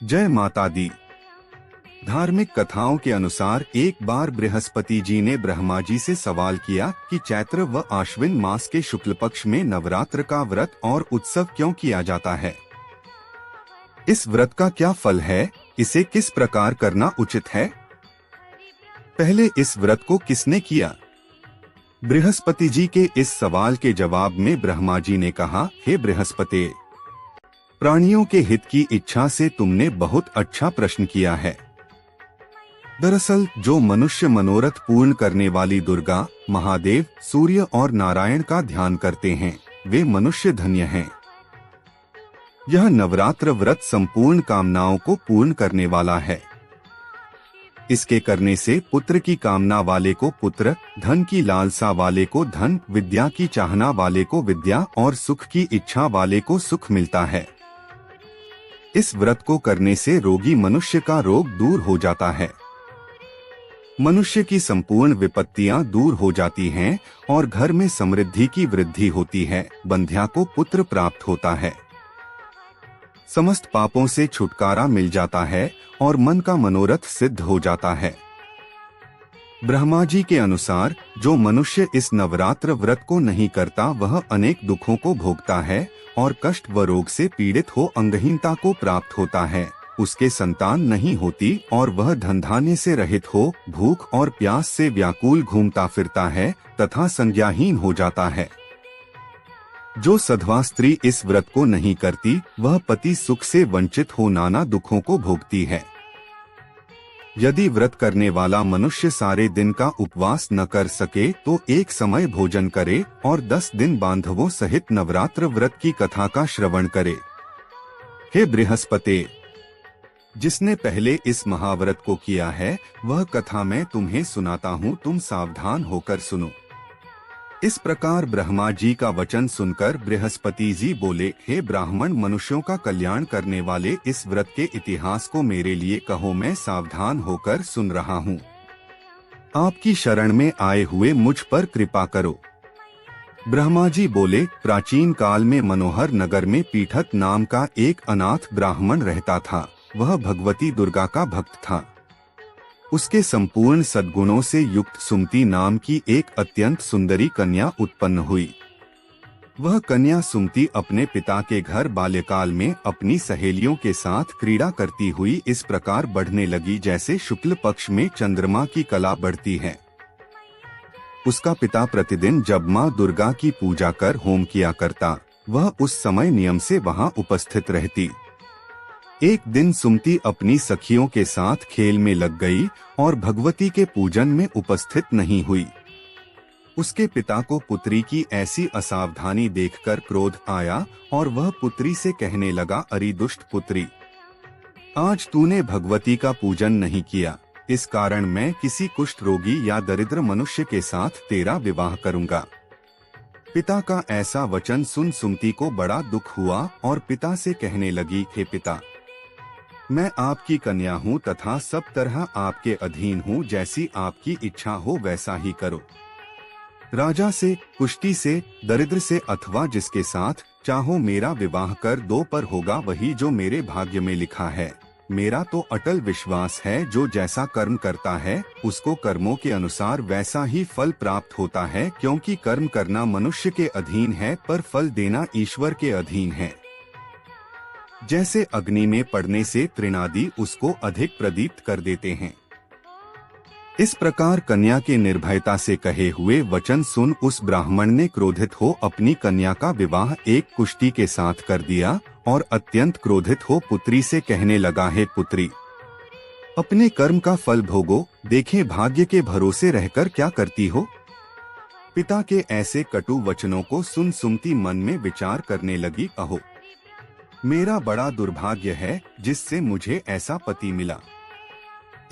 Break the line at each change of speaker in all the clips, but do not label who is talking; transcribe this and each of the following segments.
जय माता दी। धार्मिक कथाओं के अनुसार एक बार बृहस्पति जी ने ब्रह्मा जी से सवाल किया कि चैत्र व आश्विन मास के शुक्ल पक्ष में नवरात्र का व्रत और उत्सव क्यों किया जाता है। इस व्रत का क्या फल है, इसे किस प्रकार करना उचित है। पहले इस व्रत को किसने किया। बृहस्पति जी के इस सवाल के जवाब में ब्रह्मा जी ने कहा, हे बृहस्पति, प्राणियों के हित की इच्छा से तुमने बहुत अच्छा प्रश्न किया है। दरअसल जो मनुष्य मनोरथ पूर्ण करने वाली दुर्गा, महादेव, सूर्य और नारायण का ध्यान करते हैं, वे मनुष्य धन्य हैं। यह नवरात्र व्रत संपूर्ण कामनाओं को पूर्ण करने वाला है। इसके करने से पुत्र की कामना वाले को पुत्र, धन की लालसा वाले को धन, विद्या की चाहना वाले को विद्या और सुख की इच्छा वाले को सुख मिलता है। इस व्रत को करने से रोगी मनुष्य का रोग दूर हो जाता है, मनुष्य की संपूर्ण विपत्तियां दूर हो जाती हैं और घर में समृद्धि की वृद्धि होती है। बंध्या को पुत्र प्राप्त होता है, समस्त पापों से छुटकारा मिल जाता है और मन का मनोरथ सिद्ध हो जाता है। ब्रह्मा जी के अनुसार जो मनुष्य इस नवरात्र व्रत को नहीं करता वह अनेक दुखों को भोगता है और कष्ट व रोग से पीड़ित हो अंगहीनता को प्राप्त होता है। उसके संतान नहीं होती और वह धन धान्य से रहित हो भूख और प्यास से व्याकुल घूमता फिरता है तथा संज्ञाहीन हो जाता है। जो सधवा स्त्री इस व्रत को नहीं करती वह पति सुख से वंचित हो नाना दुखों को भोगती है। यदि व्रत करने वाला मनुष्य सारे दिन का उपवास न कर सके तो एक समय भोजन करे और 10 दिन बांधवों सहित नवरात्र व्रत की कथा का श्रवण करे। हे बृहस्पति, जिसने पहले इस महाव्रत को किया है वह कथा मैं तुम्हें सुनाता हूँ, तुम सावधान होकर सुनो। इस प्रकार ब्रह्मा जी का वचन सुनकर बृहस्पति जी बोले, हे ब्राह्मण, मनुष्यों का कल्याण करने वाले इस व्रत के इतिहास को मेरे लिए कहो, मैं सावधान होकर सुन रहा हूँ। आपकी शरण में आए हुए मुझ पर कृपा करो। ब्रह्मा जी बोले, प्राचीन काल में मनोहर नगर में पीठक नाम का एक अनाथ ब्राह्मण रहता था। वह भगवती दुर्गा का भक्त था। उसके संपूर्ण सद्गुणों से युक्त सुमति नाम की एक अत्यंत सुंदरी कन्या उत्पन्न हुई। वह कन्या सुमति अपने पिता के घर बाल्यकाल में अपनी सहेलियों के साथ क्रीड़ा करती हुई इस प्रकार बढ़ने लगी जैसे शुक्ल पक्ष में चंद्रमा की कला बढ़ती है। उसका पिता प्रतिदिन जब माँ दुर्गा की पूजा कर होम किया करता, वह उस समय नियम से वहां उपस्थित रहती। एक दिन सुमति अपनी सखियों के साथ खेल में लग गई और भगवती के पूजन में उपस्थित नहीं हुई। उसके पिता को पुत्री की ऐसी असावधानी देखकर क्रोध आया और वह पुत्री से कहने लगा, अरे दुष्ट पुत्री, आज तूने भगवती का पूजन नहीं किया, इस कारण मैं किसी कुष्ठ रोगी या दरिद्र मनुष्य के साथ तेरा विवाह करूंगा। पिता का ऐसा वचन सुन सुमति को बड़ा दुख हुआ और पिता से कहने लगी, हे पिता, मैं आपकी कन्या हूँ तथा सब तरह आपके अधीन हूँ, जैसी आपकी इच्छा हो वैसा ही करो। राजा से, कुष्टी से, दरिद्र से अथवा जिसके साथ चाहो मेरा विवाह कर दो, पर होगा वही जो मेरे भाग्य में लिखा है। मेरा तो अटल विश्वास है जो जैसा कर्म करता है उसको कर्मों के अनुसार वैसा ही फल प्राप्त होता है, क्योंकि कर्म करना मनुष्य के अधीन है पर फल देना ईश्वर के अधीन है। जैसे अग्नि में पड़ने से तृणादि उसको अधिक प्रदीप्त कर देते हैं। इस प्रकार कन्या के निर्भयता से कहे हुए वचन सुन उस ब्राह्मण ने क्रोधित हो अपनी कन्या का विवाह एक कुष्टी के साथ कर दिया और अत्यंत क्रोधित हो पुत्री से कहने लगा, हे पुत्री, अपने कर्म का फल भोगो, देखे भाग्य के भरोसे रहकर क्या करती हो। पिता के ऐसे कटु वचनों को सुन सुमति मन में विचार करने लगी, अहो, मेरा बड़ा दुर्भाग्य है जिससे मुझे ऐसा पति मिला।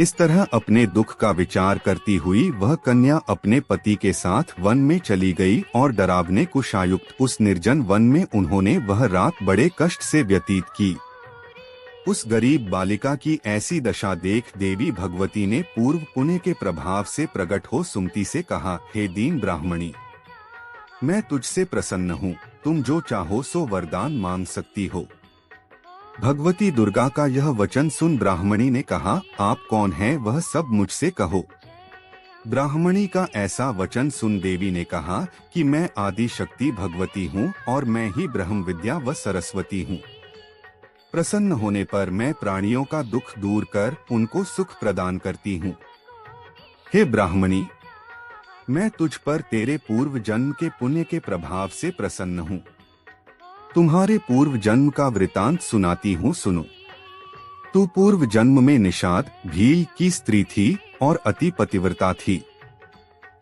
इस तरह अपने दुख का विचार करती हुई वह कन्या अपने पति के साथ वन में चली गई और डरावने कुशायुक्त उस निर्जन वन में उन्होंने वह रात बड़े कष्ट से व्यतीत की। उस गरीब बालिका की ऐसी दशा देख देवी भगवती ने पूर्व पुण्य के प्रभाव से प्रकट हो सुमति से कहा, हे दीन ब्राह्मणी, मैं तुझसे प्रसन्न हूँ, तुम जो चाहो सो वरदान मांग सकती हो। भगवती दुर्गा का यह वचन सुन ब्राह्मणी ने कहा, आप कौन हैं वह सब मुझसे कहो। ब्राह्मणी का ऐसा वचन सुन देवी ने कहा कि मैं आदि शक्ति भगवती हूँ और मैं ही ब्रह्म विद्या व सरस्वती हूँ। प्रसन्न होने पर मैं प्राणियों का दुख दूर कर उनको सुख प्रदान करती हूँ। हे ब्राह्मणी, मैं तुझ पर तेरे पूर्व जन्म के पुण्य के प्रभाव से प्रसन्न हूँ। तुम्हारे पूर्व जन्म का वृतांत सुनाती हूँ, सुनो। तू पूर्व जन्म में निषाद भील की स्त्री थी और अति पतिव्रता थी।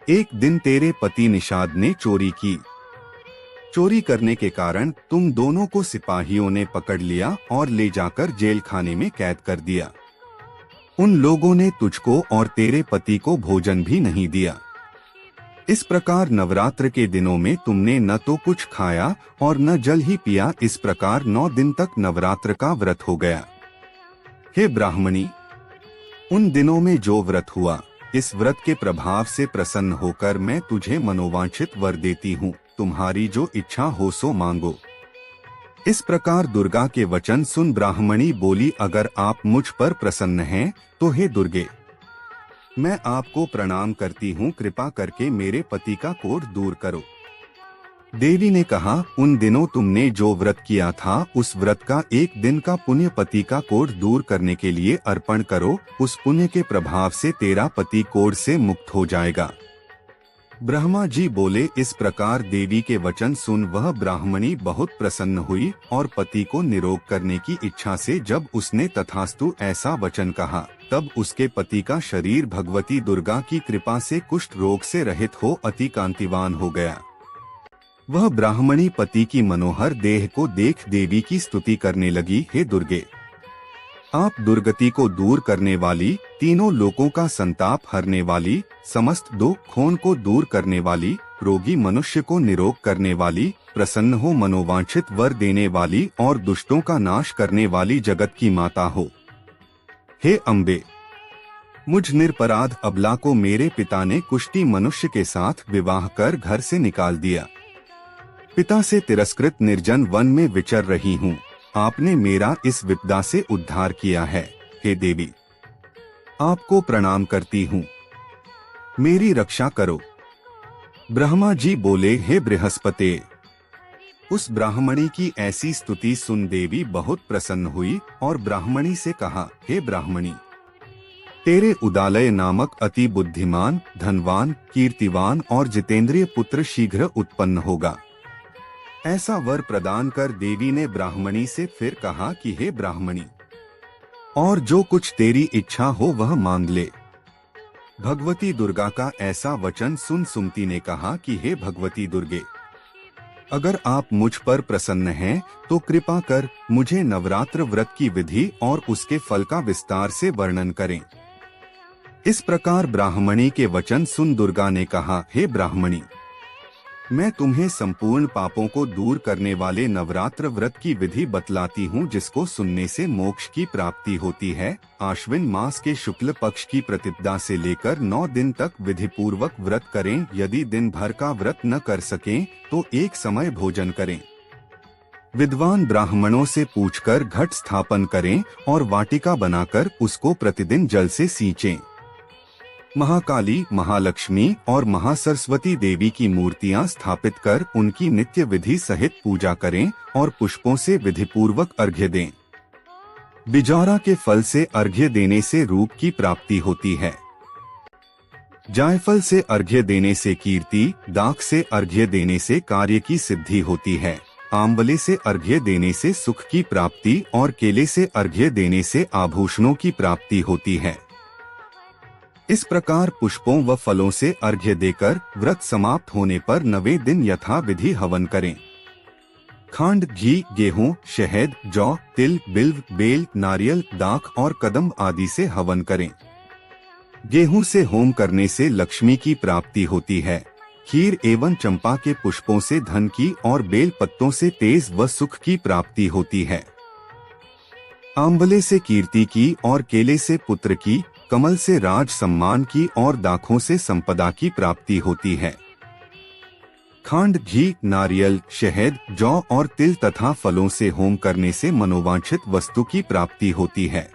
एक दिन तेरे पति निषाद ने चोरी की। चोरी करने के कारण तुम दोनों को सिपाहियों ने पकड़ लिया और ले जाकर जेल खाने में कैद कर दिया। उन लोगों ने तुझको और तेरे पति को भोजन भी नहीं दिया। इस प्रकार नवरात्र के दिनों में तुमने न तो कुछ खाया और न जल ही पिया। इस प्रकार 9 दिन तक नवरात्र का व्रत हो गया। हे ब्राह्मणी, उन दिनों में जो व्रत हुआ, इस व्रत के प्रभाव से प्रसन्न होकर मैं तुझे मनोवांछित वर देती हूँ। तुम्हारी जो इच्छा हो सो मांगो। इस प्रकार दुर्गा के वचन सुन ब्राह्मणी बोली, अगर आप मुझ पर प्रसन्न हैं तो हे दुर्गे, मैं आपको प्रणाम करती हूँ। कृपा करके मेरे पति का कोढ़ दूर करो। देवी ने कहा, उन दिनों तुमने जो व्रत किया था उस व्रत का एक दिन का पुण्य पति का कोढ़ दूर करने के लिए अर्पण करो। उस पुण्य के प्रभाव से तेरा पति कोढ़ से मुक्त हो जाएगा। ब्रह्मा जी बोले। इस प्रकार देवी के वचन सुन वह ब्राह्मणी बहुत प्रसन्न हुई और पति को निरोग करने की इच्छा से जब उसने तथास्तु ऐसा वचन कहा, तब उसके पति का शरीर भगवती दुर्गा की कृपा से कुष्ठ रोग से रहित हो अति कांतिवान हो गया। वह ब्राह्मणी पति की मनोहर देह को देख देवी की स्तुति करने लगी, हे दुर्गे, आप दुर्गति को दूर करने वाली, तीनों लोकों का संताप हरने वाली, समस्त दुखों को दूर करने वाली, रोगी मनुष्य को निरोग करने वाली, प्रसन्न हो मनोवांछित वर देने वाली और दुष्टों का नाश करने वाली जगत की माता हो। हे अम्बे, मुझ निरपराध अबला को मेरे पिता ने कुष्ठी मनुष्य के साथ विवाह कर घर से निकाल दिया। पिता से तिरस्कृत निर्जन वन में विचर रही हूँ। आपने मेरा इस विपदा से उद्धार किया है। हे देवी, आपको प्रणाम करती हूँ, मेरी रक्षा करो। ब्रह्मा जी बोले, हे बृहस्पति। उस ब्राह्मणी की ऐसी स्तुति सुन देवी बहुत प्रसन्न हुई और ब्राह्मणी से कहा, हे ब्राह्मणी, तेरे उदालय नामक अति बुद्धिमान, धनवान, कीर्तिवान और जितेंद्रिय पुत्र शीघ्र उत्पन्न होगा। ऐसा वर प्रदान कर देवी ने ब्राह्मणी से फिर कहा कि हे ब्राह्मणी, और जो कुछ तेरी इच्छा हो वह मांग ले। भगवती दुर्गा का ऐसा वचन सुन सुमति ने कहा कि हे भगवती दुर्गे, अगर आप मुझ पर प्रसन्न हैं तो कृपा कर मुझे नवरात्र व्रत की विधि और उसके फल का विस्तार से वर्णन करें। इस प्रकार ब्राह्मणी के वचन सुन दुर्गा ने कहा, हे ब्राह्मणी, मैं तुम्हें संपूर्ण पापों को दूर करने वाले नवरात्र व्रत की विधि बतलाती हूँ, जिसको सुनने से मोक्ष की प्राप्ति होती है। आश्विन मास के शुक्ल पक्ष की प्रतिपदा से लेकर 9 दिन तक विधि पूर्वक व्रत करें। यदि दिन भर का व्रत न कर सकें तो एक समय भोजन करें। विद्वान ब्राह्मणों से पूछकर घट स्थापन करें और वाटिका बनाकर उसको प्रतिदिन जल से सींचें। महाकाली, महालक्ष्मी और महासरस्वती देवी की मूर्तियां स्थापित कर उनकी नित्य विधि सहित पूजा करें और पुष्पों से विधि पूर्वक अर्घ्य दें। बिजौरा के फल से अर्घ्य देने से रूप की प्राप्ति होती है। जायफल से अर्घ्य देने से कीर्ति, दाख से अर्घ्य देने से कार्य की सिद्धि होती है। आंवले से अर्घ्य देने से सुख की प्राप्ति और केले से अर्घ्य देने से आभूषणों की प्राप्ति होती है। इस प्रकार पुष्पों व फलों से अर्घ्य देकर व्रत समाप्त होने पर 9वें दिन यथा विधि हवन करें। खांड, घी, गेहूं, शहद, जौ, तिल, बिल्व, बेल, नारियल, दाख और कदम्ब आदि से हवन करें। गेहूं से होम करने से लक्ष्मी की प्राप्ति होती है। खीर एवं चंपा के पुष्पों से धन की और बेल पत्तों से तेज व सुख की प्राप्ति होती है। आंवले से कीर्ति की और केले से पुत्र की, कमल से राज सम्मान की और दाखों से संपदा की प्राप्ति होती है। खांड, घी, नारियल, शहद, जौ और तिल तथा फलों से होम करने से मनोवांछित वस्तु की प्राप्ति होती है।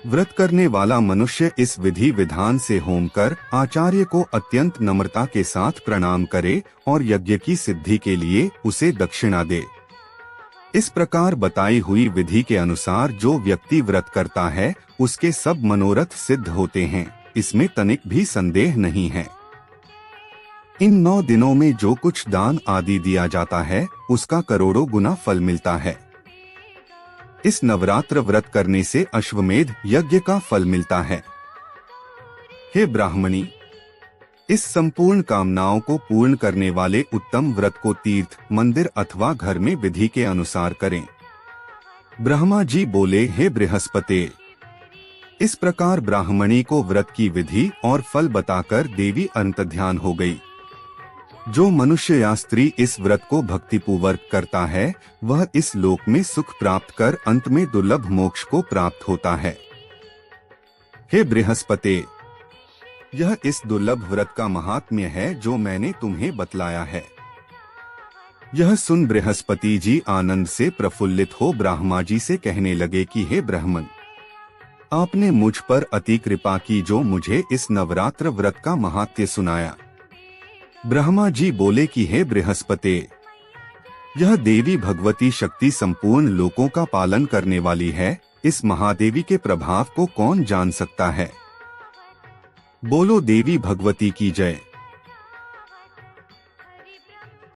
व्रत करने वाला मनुष्य इस विधि विधान से होम कर आचार्य को अत्यंत नम्रता के साथ प्रणाम करे और यज्ञ की सिद्धि के लिए उसे दक्षिणा दे। इस प्रकार बताई हुई विधि के अनुसार जो व्यक्ति व्रत करता है उसके सब मनोरथ सिद्ध होते हैं, इसमें तनिक भी संदेह नहीं है। इन 9 दिनों में जो कुछ दान आदि दिया जाता है उसका करोड़ों गुना फल मिलता है। इस नवरात्र व्रत करने से अश्वमेध यज्ञ का फल मिलता है। हे ब्राह्मणी, इस संपूर्ण कामनाओं को पूर्ण करने वाले उत्तम व्रत को तीर्थ, मंदिर अथवा घर में विधि के अनुसार करें। ब्रह्मा जी बोले, हे बृहस्पति, इस प्रकार ब्राह्मणी को व्रत की विधि और फल बताकर देवी अंतर्ध्यान हो गई। जो मनुष्य या स्त्री इस व्रत को भक्तिपूर्वक करता है वह इस लोक में सुख प्राप्त कर अंत में दुर्लभ मोक्ष को प्राप्त होता है। हे बृहस्पति, यह इस दुर्लभ व्रत का महात्म्य है जो मैंने तुम्हें बतलाया है। यह सुन बृहस्पति जी आनंद से प्रफुल्लित हो ब्रह्मा जी से कहने लगे कि हे ब्राह्मण, आपने मुझ पर अति कृपा की जो मुझे इस नवरात्र व्रत का महात्म्य सुनाया। ब्रह्मा जी बोले कि हे बृहस्पति, यह देवी भगवती शक्ति संपूर्ण लोकों का पालन करने वाली है। इस महादेवी के प्रभाव को कौन जान सकता है। बोलो देवी भगवती की जय।